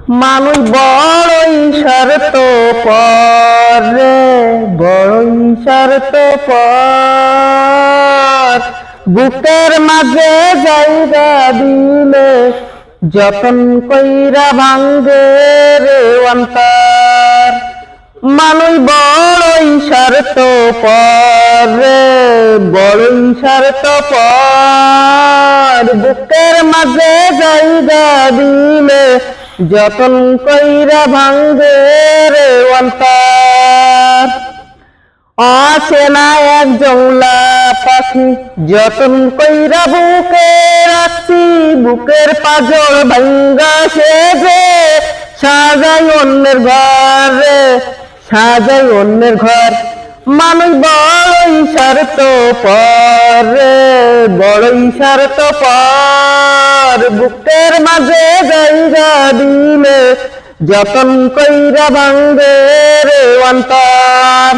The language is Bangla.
মানুষ বড়ই স্বার্থপর রে, বড়ই স্বার্থপর। বুকের মাঝে জায়গা দিলে যতন কইরা ভাঙ্গে রে অন্তর। মানুষ বড়ই স্বার্থপর রে, বড়ই স্বার্থপর। বুকের মাঝে জায়গা দিলে যতন কইরা ভাঙ্গে রে অন্তর। অচেনা এক জংলা পাখি যতন কইরা বুকে রাখছি, বুকের পাজর ভাঙ্গা সে যে সাজাই অন্যের ঘর রে, সাজাই অন্যের ঘর। মানুষ বড়ই স্বার্থপর রে, বড়ই স্বার্থপর। বুকের মাঝে জায়গা দিলে যতন কইরা ভাঙ্গে রে অন্তর।